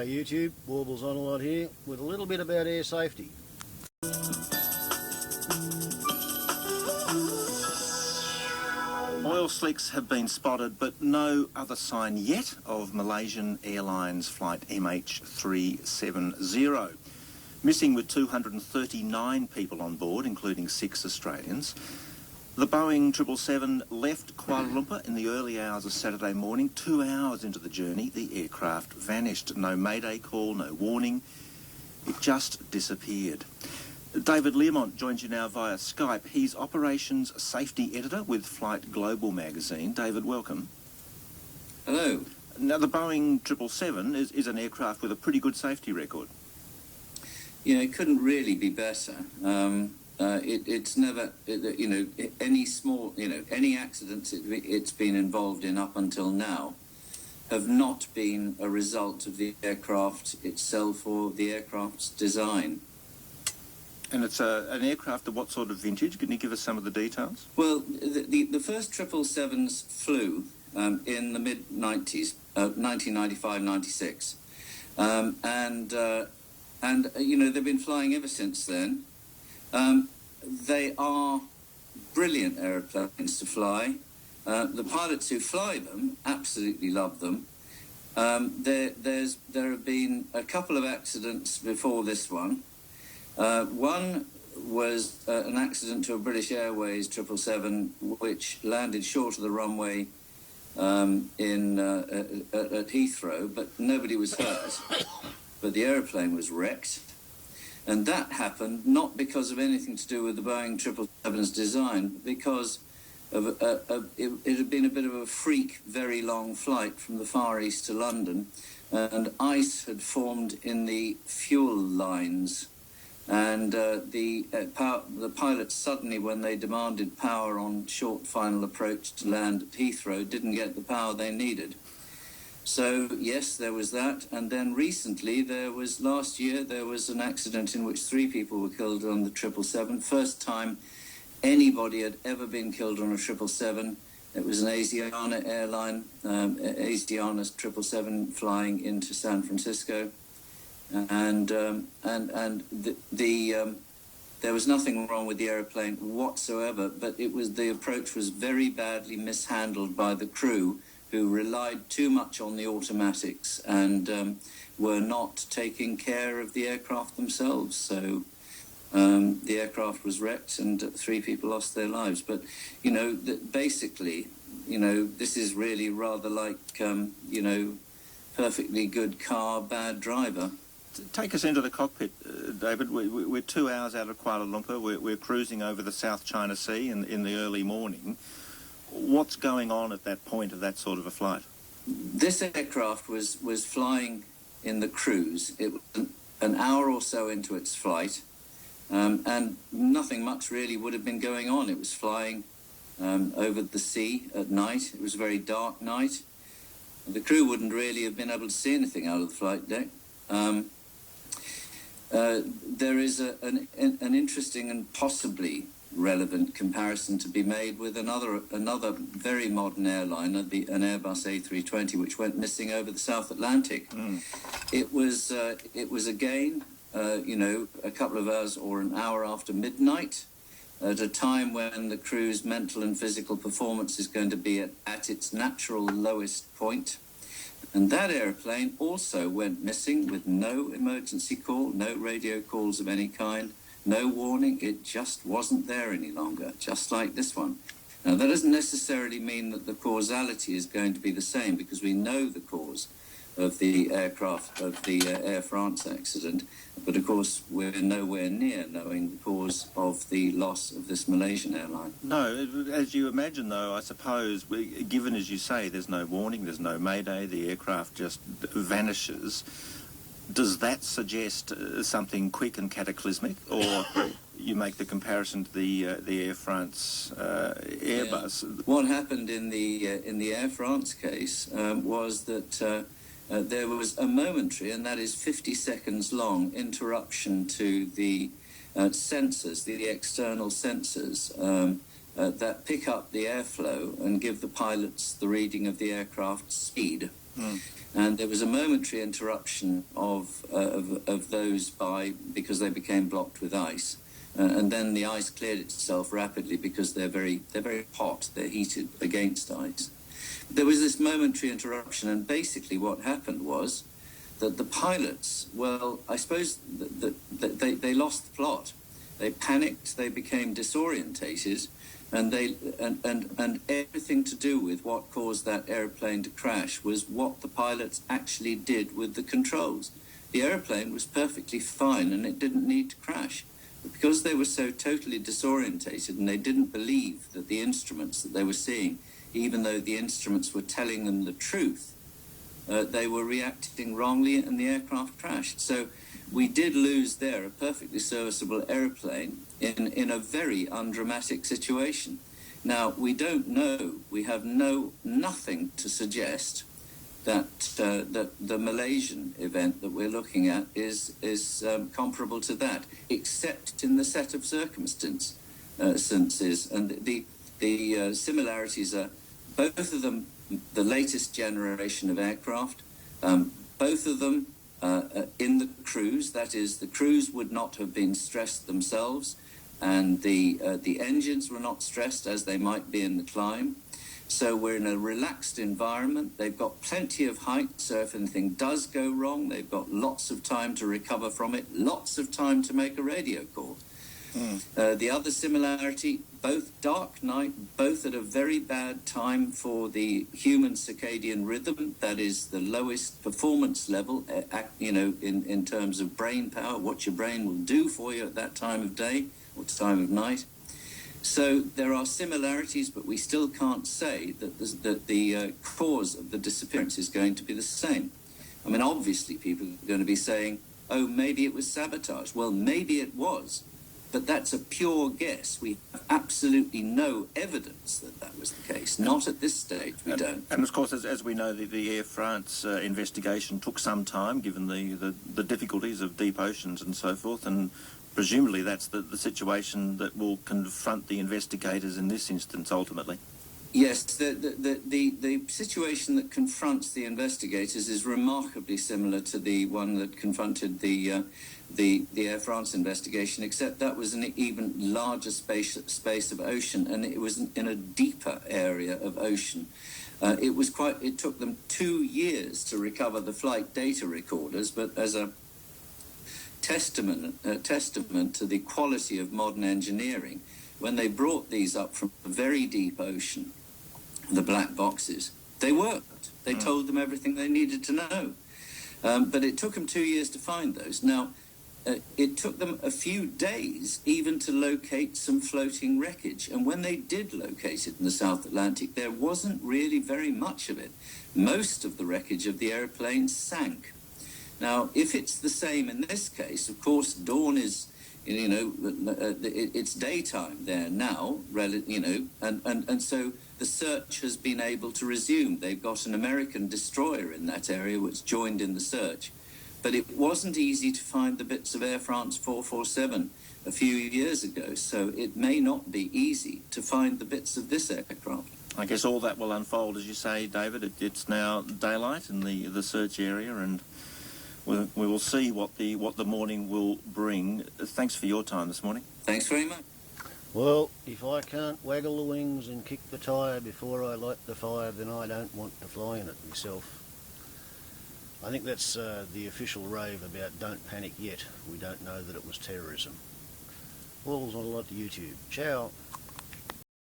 YouTube, Warbles on a lot here, with a little bit about air safety. Oil slicks have been spotted, but no other sign yet of Malaysian Airlines flight MH370. Missing with 239 people on board, including 6 Australians. The Boeing 777 left Kuala Lumpur in the early hours of Saturday morning. 2 hours into the journey, the aircraft vanished. No mayday call, no warning. It just disappeared. David Learmont joins you now via Skype. He's Operations Safety Editor with Flight Global magazine. David, welcome. Hello. Now, the Boeing 777 is an aircraft with a pretty good safety record. Yeah, it couldn't really be better. It's never, any small, any accidents it's been involved in up until now have not been a result of the aircraft itself or the aircraft's design. And it's an aircraft of what sort of vintage? Can you give us some of the details? Well, the first 777s flew in the mid-90s, 1995-96. And they've been flying ever since then. They are brilliant aeroplanes to fly. The pilots who fly them absolutely love them. There have been a couple of accidents before this one. One was an accident to a British Airways 777, which landed short of the runway at Heathrow, but nobody was hurt. But the aeroplane was wrecked. And that happened not because of anything to do with the Boeing 777's design, but because of it had been a bit of a freak, very long flight from the Far East to London, and ice had formed in the fuel lines. And the pilots suddenly, when they demanded power on short final approach to land at Heathrow, didn't get the power they needed. So, yes, there was that. And then recently, last year, there was an accident in which 3 people were killed on the 777. First time anybody had ever been killed on a 777. It was an Asiana airline, Asiana's 777 flying into San Francisco. And there was nothing wrong with the aeroplane whatsoever, but the approach was very badly mishandled by the crew, who relied too much on the automatics and were not taking care of the aircraft themselves. So the aircraft was wrecked and 3 people lost their lives. But, basically, this is really rather like, perfectly good car, bad driver. Take us into the cockpit, David. We're 2 hours out of Kuala Lumpur. We're cruising over the South China Sea in the early morning. What's going on at that point of that sort of a flight? This aircraft was flying in the cruise. It was an hour or so into its flight, and nothing much really would have been going on. It was flying over the sea at night. It was a very dark night. The crew wouldn't really have been able to see anything out of the flight deck. There is an interesting and possibly relevant comparison to be made with another very modern airline, an Airbus A320, which went missing over the South Atlantic. It was again, a couple of hours or an hour after midnight, at a time when the crew's mental and physical performance is going to be at its natural lowest point. And that airplane also went missing with no emergency call, no radio calls of any kind, no warning. It just wasn't there any longer, just like this one. Now, that doesn't necessarily mean that the causality is going to be the same, because we know the cause of the aircraft, of the Air France accident, but of course we're nowhere near knowing the cause of the loss of this Malaysian airline. No, as you imagine though, I suppose, given as you say, there's no warning, there's no mayday, the aircraft just vanishes, does that suggest something quick and cataclysmic, or you make the comparison to the Air France Airbus? Yeah. What happened in the Air France case was that there was a momentary, and that is 50 seconds long, interruption to the sensors, the external sensors that pick up the airflow and give the pilots the reading of the aircraft's speed. And there was a momentary interruption of those because they became blocked with ice. And then the ice cleared itself rapidly because they're very hot, they're heated against ice. There was this momentary interruption, and basically what happened was that the pilots, well, I suppose they lost the plot. They panicked, they became disorientated, and everything to do with what caused that airplane to crash was what the pilots actually did with the controls. The airplane was perfectly fine and it didn't need to crash. But because they were so totally disorientated and they didn't believe that the instruments that they were seeing, even though the instruments were telling them the truth, they were reacting wrongly and the aircraft crashed. So we did lose there a perfectly serviceable airplane in a very undramatic situation. Now, we don't know, we have nothing to suggest that the Malaysian event that we're looking at is comparable to that, except in the set of circumstances. And the similarities are both of them the latest generation of aircraft, both of them in the crews. That is, the crews would not have been stressed themselves, and the engines were not stressed as they might be in the climb. So we're in a relaxed environment. They've got plenty of height, so if anything does go wrong, they've got lots of time to recover from it, lots of time to make a radio call. The other similarity, both dark night, both at a very bad time for the human circadian rhythm, that is the lowest performance level, in terms of brain power, what your brain will do for you at that time of day or time of night. So there are similarities, but we still can't say that the cause of the disappearance is going to be the same. I mean, obviously people are going to be saying, oh, maybe it was sabotage. Well, maybe it was, but that's a pure guess. We have absolutely no evidence that that was the case. Not at this stage, we don't. And of course, as we know, the Air France investigation took some time, given the difficulties of deep oceans and so forth, and presumably that's the situation that will confront the investigators in this instance, ultimately. Yes, the situation that confronts the investigators is remarkably similar to the one that confronted the Air France investigation, except that was an even larger space of ocean, and it was in a deeper area of ocean. It took them 2 years to recover the flight data recorders, but as a testament to the quality of modern engineering, when they brought these up from a very deep ocean, the black boxes, they worked. They told them everything they needed to know. But it took them 2 years to find those. Now, it took them a few days even to locate some floating wreckage. And when they did locate it in the South Atlantic, there wasn't really very much of it. Most of the wreckage of the airplane sank. Now, if it's the same in this case, of course, dawn is, it's daytime there now, and so the search has been able to resume. They've got an American destroyer in that area which joined in the search. But it wasn't easy to find the bits of Air France 447 a few years ago, so it may not be easy to find the bits of this aircraft. I guess all that will unfold, as you say, David. It's now daylight in the search area, and we will see what the morning will bring. Thanks for your time this morning. Thanks very much. Well, if I can't waggle the wings and kick the tyre before I light the fire, then I don't want to fly in it myself. I think that's the official rave about don't panic yet. We don't know that it was terrorism. Well, there's not a lot to YouTube. Ciao.